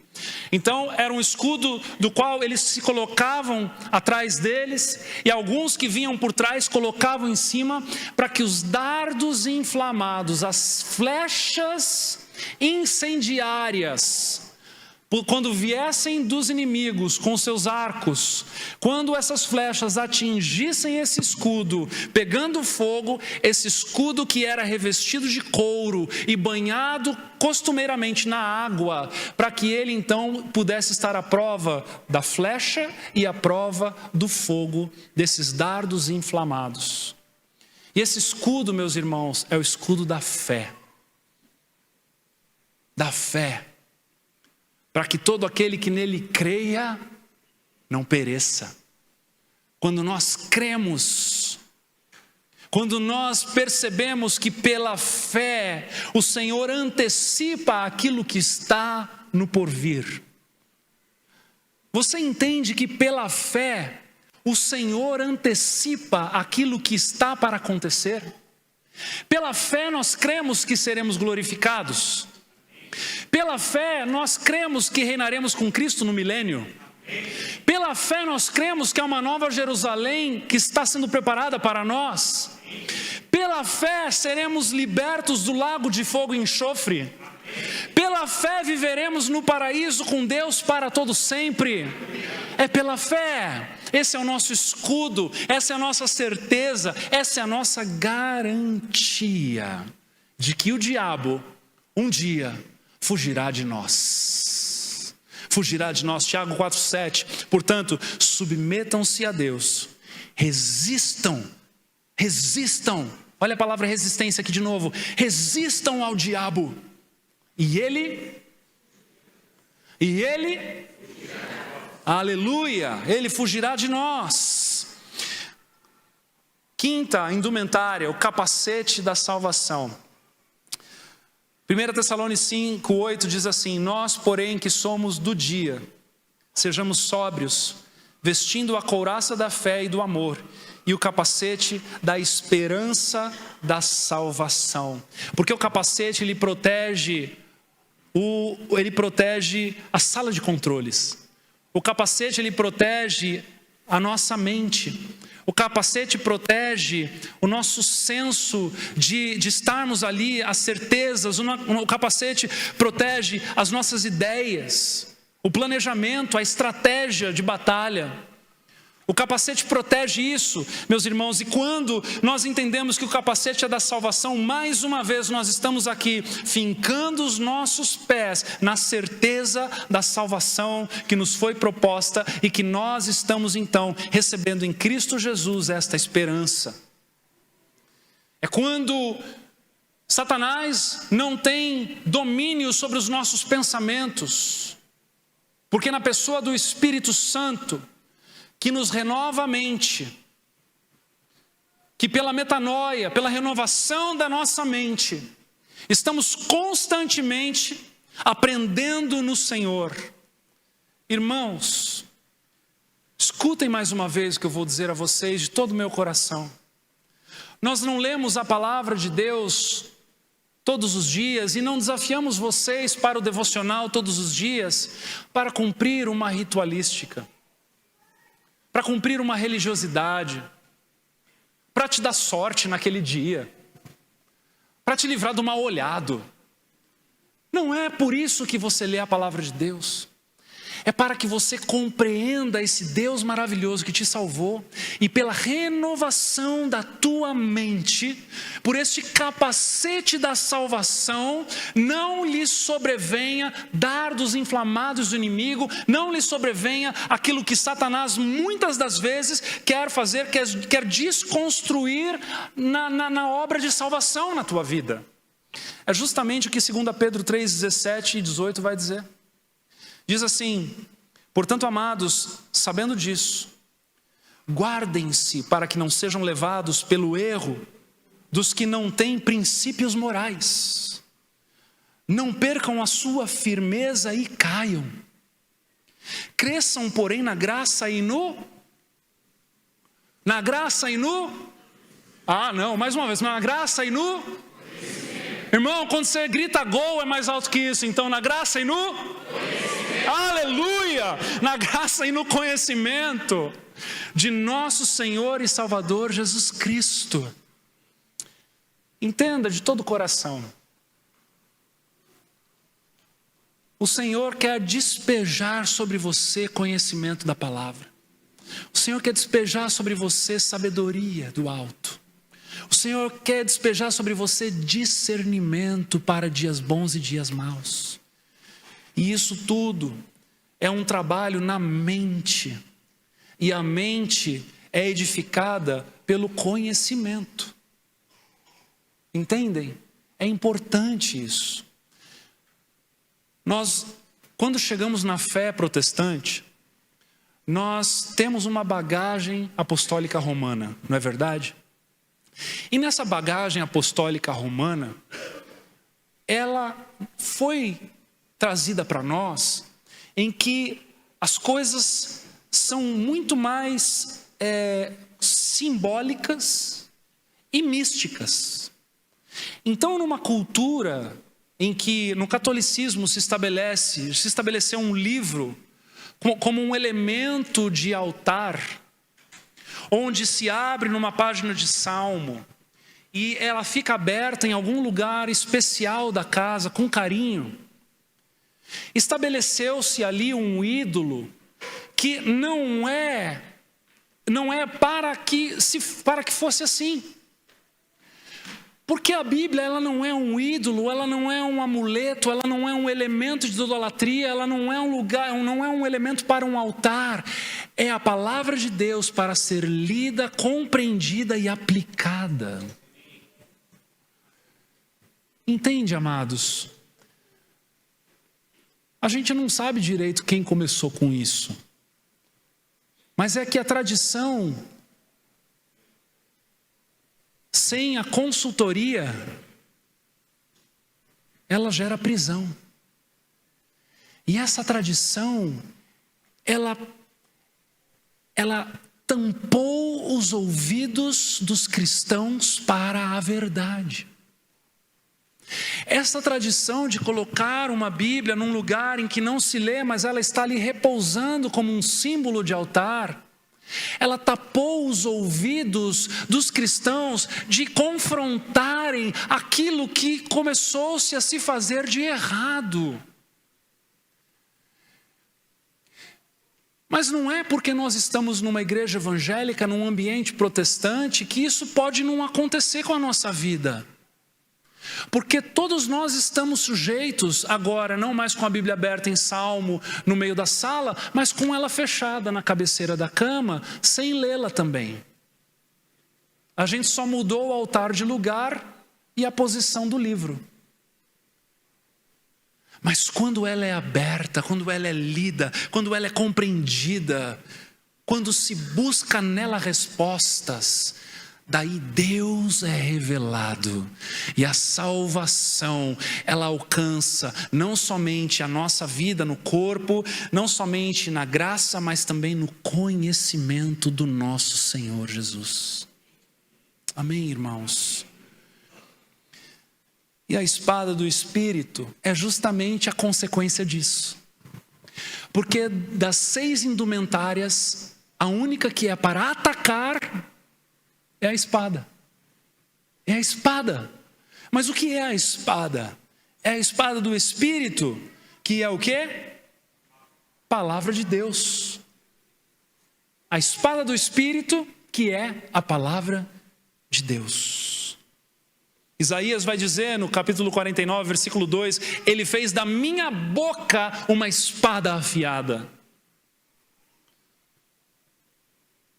Então era um escudo do qual eles se colocavam atrás deles, e alguns que vinham por trás colocavam em cima, para que os dardos inflamados, as flechas incendiárias, quando viessem dos inimigos com seus arcos, quando essas flechas atingissem esse escudo, pegando fogo, esse escudo que era revestido de couro e banhado costumeiramente na água, para que ele então pudesse estar à prova da flecha e à prova do fogo desses dardos inflamados. E esse escudo, meus irmãos, é o escudo da fé. Da fé. Para que todo aquele que nele creia não pereça. Quando nós cremos, quando nós percebemos que pela fé o Senhor antecipa aquilo que está no porvir. Você entende que pela fé o Senhor antecipa aquilo que está para acontecer? Pela fé nós cremos que seremos glorificados. Pela fé nós cremos que reinaremos com Cristo no milênio. Pela fé nós cremos que há uma nova Jerusalém que está sendo preparada para nós. Pela fé seremos libertos do lago de fogo e enxofre. Pela fé viveremos no paraíso com Deus para todo sempre. É pela fé. Esse é o nosso escudo, essa é a nossa certeza, essa é a nossa garantia de que o diabo um dia fugirá de nós. Fugirá de nós. Tiago 4,7. Portanto, submetam-se a Deus. Resistam. Olha a palavra resistência aqui de novo. Resistam ao diabo. E ele, aleluia, ele fugirá de nós. Quinta indumentária, o capacete da salvação. 1 Tessalonicenses 5,8 diz assim: nós, porém, que somos do dia, sejamos sóbrios, vestindo a couraça da fé e do amor, e o capacete da esperança da salvação. Porque o capacete, ele protege a sala de controles. O capacete, ele protege a nossa mente. O capacete protege o nosso senso de estarmos ali, as certezas. O capacete protege as nossas ideias, o planejamento, a estratégia de batalha. O capacete protege isso, meus irmãos, e quando nós entendemos que o capacete é da salvação, mais uma vez nós estamos aqui fincando os nossos pés na certeza da salvação que nos foi proposta e que nós estamos então recebendo em Cristo Jesus esta esperança. É quando Satanás não tem domínio sobre os nossos pensamentos, porque na pessoa do Espírito Santo, que nos renova a mente, que pela metanoia, pela renovação da nossa mente, estamos constantemente aprendendo no Senhor. Irmãos, escutem mais uma vez o que eu vou dizer a vocês de todo o meu coração. Nós não lemos a palavra de Deus todos os dias e não desafiamos vocês para o devocional todos os dias para cumprir uma ritualística. para cumprir uma religiosidade, para te dar sorte naquele dia, para te livrar do mal olhado. Não é por isso que você lê a palavra de Deus. É para que você compreenda esse Deus maravilhoso que te salvou e pela renovação da tua mente, por este capacete da salvação, não lhe sobrevenha dardos inflamados do inimigo, não lhe sobrevenha aquilo que Satanás muitas das vezes quer fazer, quer desconstruir na obra de salvação na tua vida. É justamente o que 2 Pedro 3, 17 e 18 vai dizer. Diz assim: portanto, amados, sabendo disso, guardem-se para que não sejam levados pelo erro dos que não têm princípios morais. Não percam a sua firmeza e caiam. Cresçam, porém, na graça e no... mais uma vez, na graça e no... Irmão, quando você grita gol é mais alto que isso, então na graça e no... Aleluia! Na graça e no conhecimento de nosso Senhor e Salvador Jesus Cristo. Entenda de todo o coração. O Senhor quer despejar sobre você conhecimento da palavra. O Senhor quer despejar sobre você sabedoria do alto. O Senhor quer despejar sobre você discernimento para dias bons e dias maus. E isso tudo é um trabalho na mente. E a mente é edificada pelo conhecimento. Entendem? É importante isso. Nós, quando chegamos na fé protestante, nós temos uma bagagem apostólica romana, não é verdade? E nessa bagagem apostólica romana, ela foi trazida para nós em que as coisas são muito mais simbólicas e místicas. Então, numa cultura em que no catolicismo se estabeleceu um livro como um elemento de altar, onde se abre numa página de salmo e ela fica aberta em algum lugar especial da casa com carinho. Estabeleceu-se ali um ídolo que não é para que fosse assim. Porque a Bíblia, ela não é um ídolo, ela não é um amuleto, ela não é um elemento de idolatria, ela não é um lugar, não é um elemento para um altar. É a palavra de Deus para ser lida, compreendida e aplicada. Entende, amados? A gente não sabe direito quem começou com isso. Mas é que a tradição, sem a consultoria, ela gera prisão. E essa tradição, ela tampou os ouvidos dos cristãos para a verdade. Essa tradição de colocar uma Bíblia num lugar em que não se lê, mas ela está ali repousando como um símbolo de altar, ela tapou os ouvidos dos cristãos de confrontarem aquilo que começou-se a se fazer de errado. Mas não é porque nós estamos numa igreja evangélica, num ambiente protestante, que isso pode não acontecer com a nossa vida. Porque todos nós estamos sujeitos agora, não mais com a Bíblia aberta em salmo no meio da sala, mas com ela fechada na cabeceira da cama, sem lê-la também. A gente só mudou o altar de lugar e a posição do livro. Mas quando ela é aberta, quando ela é lida, quando ela é compreendida, quando se busca nela respostas, daí Deus é revelado e a salvação, ela alcança não somente a nossa vida no corpo, não somente na graça, mas também no conhecimento do nosso Senhor Jesus. Amém, irmãos? E a espada do Espírito é justamente a consequência disso. Porque das 6 indumentárias, A única que é para atacar é a espada. É a espada. Mas o que é a espada? É a espada do Espírito, que é o quê? Palavra de Deus. A espada do Espírito, que é a palavra de Deus. Isaías vai dizer no capítulo 49, versículo 2: Ele fez da minha boca uma espada afiada.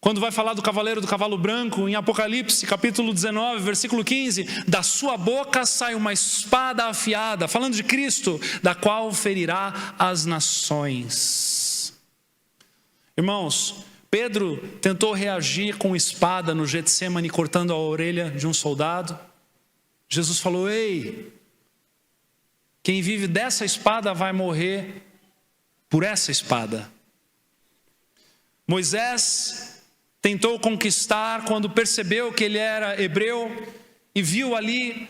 Quando vai falar do cavaleiro do cavalo branco, em Apocalipse, capítulo 19, versículo 15, da sua boca sai uma espada afiada, falando de Cristo, da qual ferirá as nações. Irmãos, Pedro tentou reagir com espada no Getsêmani, cortando a orelha de um soldado. Jesus falou: ei, quem vive dessa espada vai morrer por essa espada. Moisés tentou conquistar quando percebeu que ele era hebreu e viu ali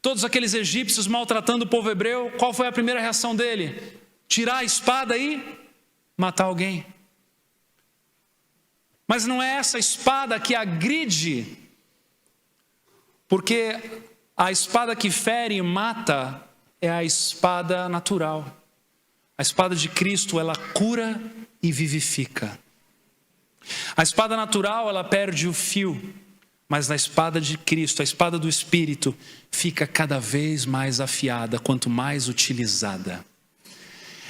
todos aqueles egípcios maltratando o povo hebreu. Qual foi a primeira reação dele? Tirar a espada e matar alguém. Mas não é essa espada que agride, porque a espada que fere e mata é a espada natural. A espada de Cristo, ela cura e vivifica. A espada natural, ela perde o fio, mas na espada de Cristo, a espada do Espírito, fica cada vez mais afiada, quanto mais utilizada.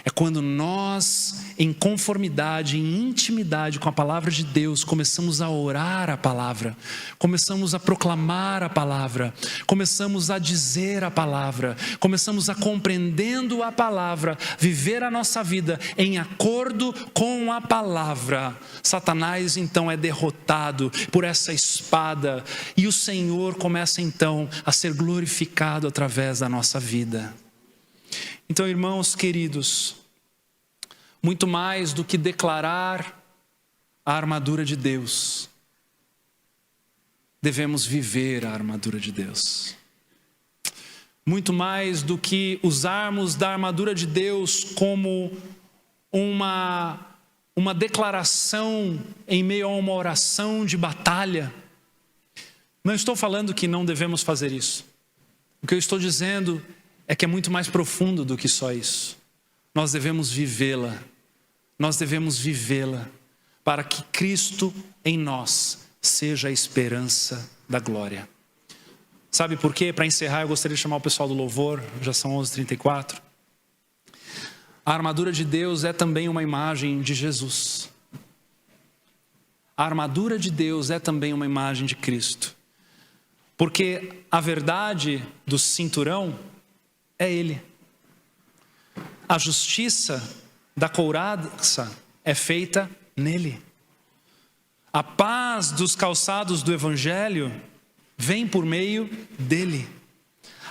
É quando nós, em conformidade, em intimidade com a palavra de Deus, começamos a orar a palavra, começamos a proclamar a palavra, começamos a dizer a palavra, começamos a, compreendendo a palavra, viver a nossa vida em acordo com a palavra. Satanás então é derrotado por essa espada e o Senhor começa então a ser glorificado através da nossa vida. Então, irmãos queridos, muito mais do que declarar a armadura de Deus, devemos viver a armadura de Deus. Muito mais do que usarmos da armadura de Deus como uma declaração em meio a uma oração de batalha. Não estou falando que não devemos fazer isso. O que eu estou dizendo é que é muito mais profundo do que só isso. Nós devemos vivê-la. Nós devemos vivê-la para que Cristo em nós seja a esperança da glória. Sabe por quê? Para encerrar, eu gostaria de chamar o pessoal do louvor. Já são 11h34. A armadura de Deus é também uma imagem de Jesus. A armadura de Deus é também uma imagem de Cristo. Porque a verdade do cinturão é Ele. A justiça da couraça é feita nele. A paz dos calçados do Evangelho vem por meio dele.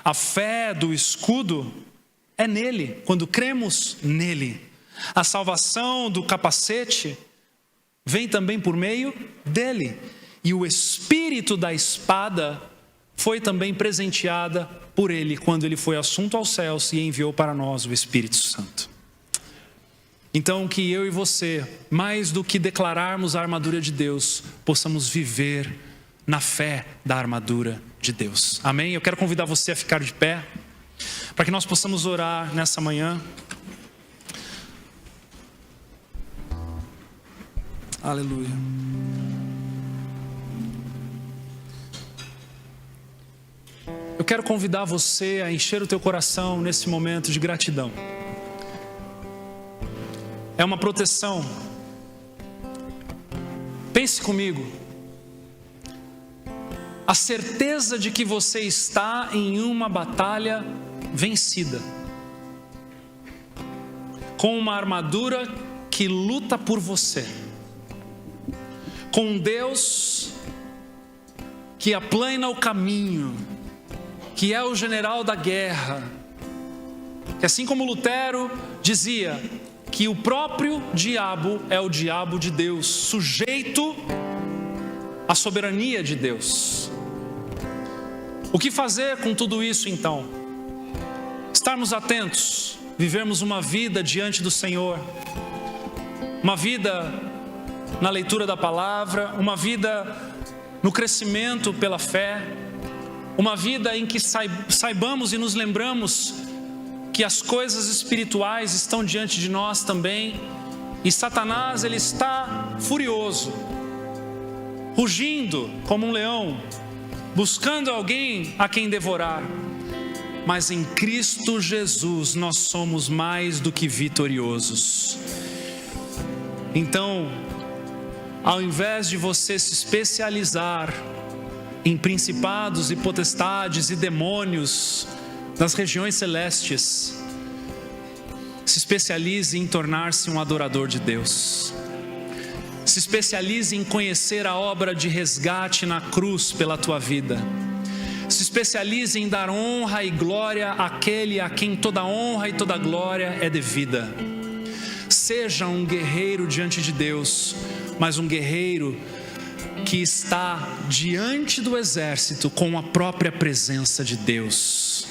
A fé do escudo é nele, quando cremos nele. A salvação do capacete vem também por meio dele. E o espírito da espada foi também presenteada por ele, quando ele foi assunto aos céus e enviou para nós o Espírito Santo. Então, que eu e você, mais do que declararmos a armadura de Deus, possamos viver na fé da armadura de Deus. Amém? Eu quero convidar você a ficar de pé, para que nós possamos orar nessa manhã. Aleluia. Eu quero convidar você a encher o teu coração nesse momento de gratidão. É uma proteção. Pense comigo. A certeza de que você está em uma batalha vencida, com uma armadura que luta por você, com um Deus que aplana o caminho, que é o general da guerra, que assim como Lutero dizia que o próprio diabo é o diabo de Deus, sujeito à soberania de Deus. O que fazer com tudo isso então? Estarmos atentos, vivermos uma vida diante do Senhor, uma vida na leitura da palavra, uma vida no crescimento pela fé, uma vida em que saibamos e nos lembramos que as coisas espirituais estão diante de nós também, e Satanás, ele está furioso, rugindo como um leão, buscando alguém a quem devorar. Mas em Cristo Jesus nós somos mais do que vitoriosos. Então, ao invés de você se especializar em principados e potestades e demônios das regiões celestes, se especialize em tornar-se um adorador de Deus. Se especialize em conhecer a obra de resgate na cruz pela tua vida. Se especialize em dar honra e glória àquele a quem toda honra e toda glória é devida. Seja um guerreiro diante de Deus, mas um guerreiro que está diante do exército com a própria presença de Deus.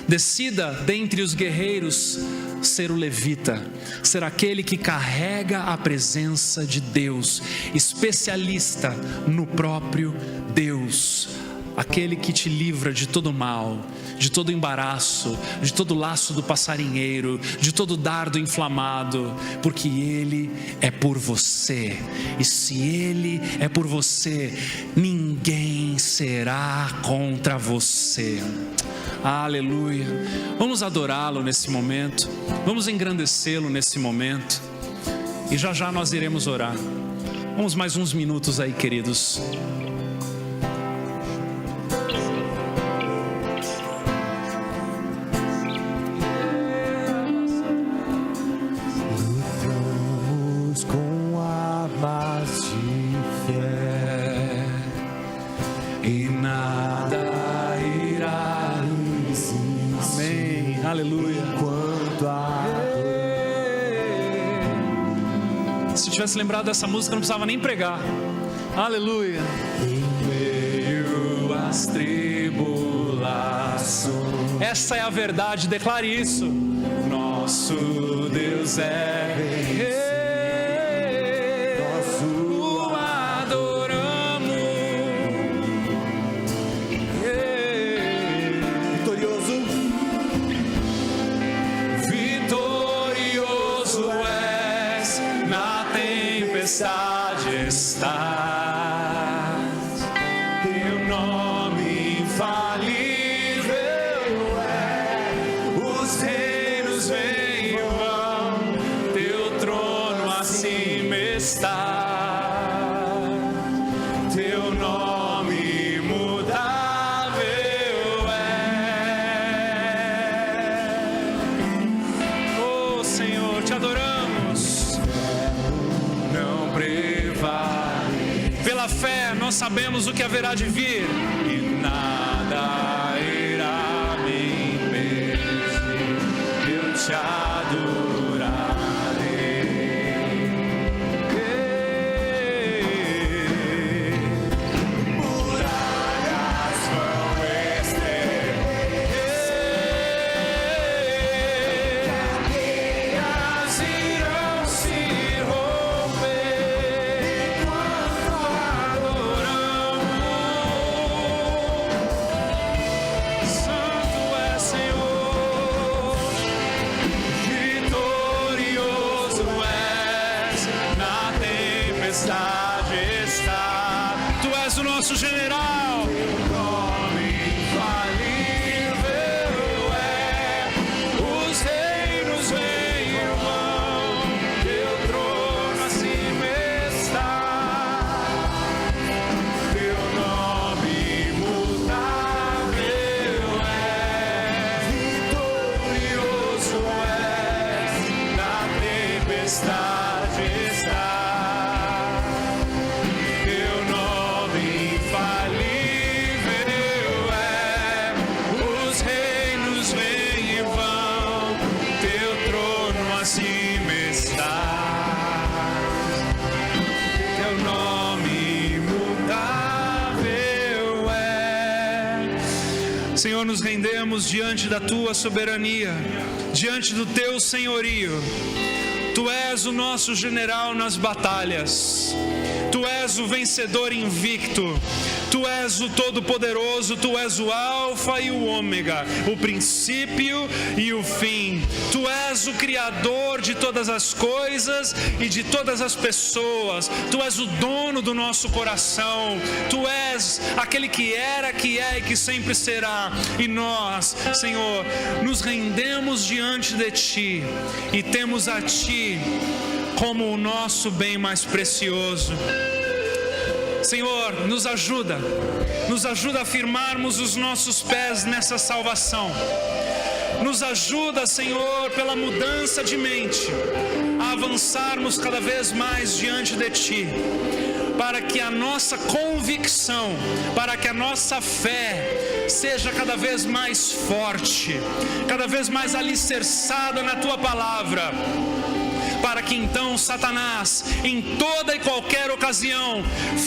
Decida dentre os guerreiros ser o levita, ser aquele que carrega a presença de Deus, especialista no próprio Deus, aquele que te livra de todo mal, de todo embaraço, de todo laço do passarinheiro, de todo dardo inflamado, porque Ele é por você, e se Ele é por você, ninguém será contra você. Aleluia. Vamos adorá-lo nesse momento, vamos engrandecê-lo nesse momento, e já já nós iremos orar. Vamos mais uns minutos aí, queridos. Lutamos com armas de fé E nada irá resistir. Amém, aleluia. Enquanto a Se tivesse lembrado dessa música, não precisava nem pregar. Aleluia. Em meio às tribulações, essa é a verdade, declare isso. Nosso Deus é rei. O adoramos. vitorioso, Vitorioso és, na tempestade estás. Teu nome infalível é, os reinos vêm e vão, teu trono acima está. Teu nome imutável é. Oh Senhor, te adoramos. Não prevale. Pela fé nós sabemos o que haverá de vir, e nada irá me impedir. Eu te adorarei. Muralhas vão estremecer, cadeias irão se romper enquanto adoramos. Santo é Senhor, vitorioso és, na tempestade está. Tu és o nosso general. Nome infalível é, os reinos vêm e vão, teu trono acima está. Teu nome imutável é, vitorioso és, na tempestade está. Teu nome infalível é, os reinos vêm e vão, teu trono acima está. Teu nome imutável é. Senhor, nos rendemos diante da tua soberania, diante do teu senhorio. Tu és o nosso general nas batalhas. Tu és o vencedor invicto. Tu és o Todo-Poderoso, Tu és o Alfa e o Ômega, o princípio e o fim. Tu és o Criador de todas as coisas e de todas as pessoas. Tu és o dono do nosso coração. Tu és aquele que era, que é e que sempre será. E nós, Senhor, nos rendemos diante de Ti e temos a Ti como o nosso bem mais precioso. Senhor, nos ajuda a firmarmos os nossos pés nessa salvação. Nos ajuda, Senhor, pela mudança de mente, a avançarmos cada vez mais diante de Ti, para que a nossa convicção, para que a nossa fé seja cada vez mais forte, cada vez mais alicerçada na Tua palavra, para que então Satanás, em toda e qualquer ocasião,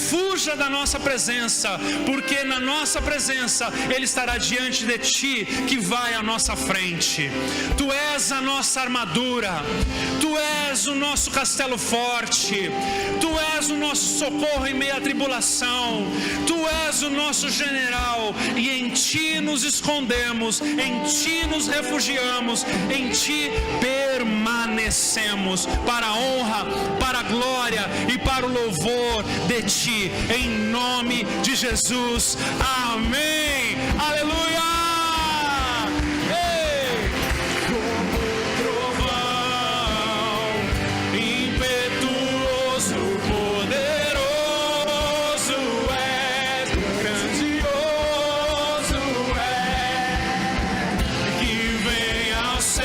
fuja da nossa presença, porque na nossa presença ele estará diante de Ti, que vai à nossa frente. Tu és a nossa armadura, Tu és o nosso castelo forte, Tu és o nosso socorro em meio à tribulação, Tu és o nosso general, e em Ti nos escondemos, em Ti nos refugiamos, em Ti permanecemos, para a honra, para a glória e para o louvor de Ti, em nome de Jesus, amém, aleluia. Ei! Como trovão, impetuoso, poderoso és, grandioso é, que vem ao céu.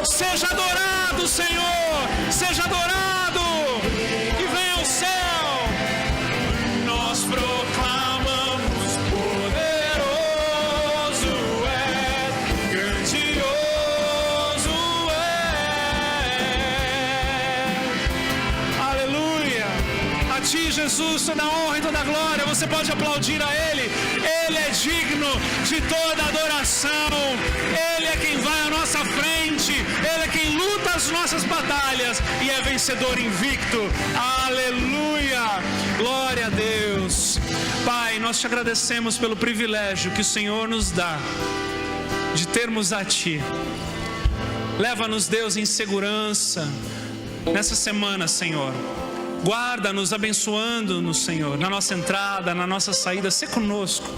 Seja adorado, Senhor, seja adorado, que venha ao céu. Nós proclamamos: poderoso é, grandioso é. Aleluia. A Ti, Jesus, toda a honra e toda a glória. Você pode aplaudir a Ele. Ele é digno de toda adoração. Ele é quem vai à nossa frente. Ele é quem luta as nossas batalhas e é vencedor invicto. Aleluia! Glória a Deus. Pai, nós Te agradecemos pelo privilégio que o Senhor nos dá de termos a Ti. Leva-nos, Deus, em segurança nessa semana, Senhor. Guarda-nos, abençoando-nos, Senhor, na nossa entrada, na nossa saída. Sê conosco.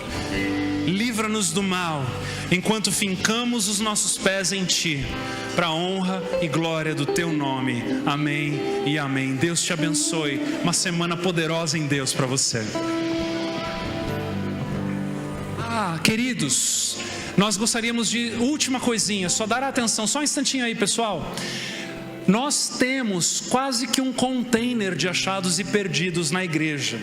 Livra-nos do mal, enquanto fincamos os nossos pés em Ti, para a honra e glória do Teu nome. Amém e amém. Deus te abençoe. Uma semana poderosa em Deus para você. Queridos, nós gostaríamos de última coisinha, só dar atenção, só um instantinho aí, pessoal. Nós temos quase que um container de achados e perdidos na igreja.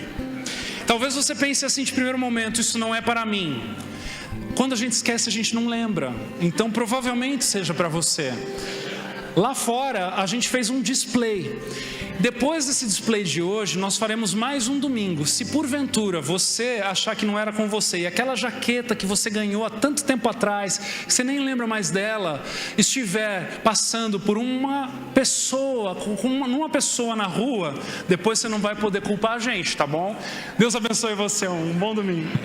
Talvez você pense assim de primeiro momento: isso não é para mim. Quando a gente esquece, a gente não lembra. Então provavelmente seja para você. Lá fora a gente fez um display. Depois desse display de hoje, nós faremos mais um domingo. Se porventura você achar que não era com você, e aquela jaqueta que você ganhou há tanto tempo atrás, que você nem lembra mais dela, estiver passando por uma pessoa, numa pessoa na rua, depois você não vai poder culpar a gente, tá bom? Deus abençoe você, um bom domingo.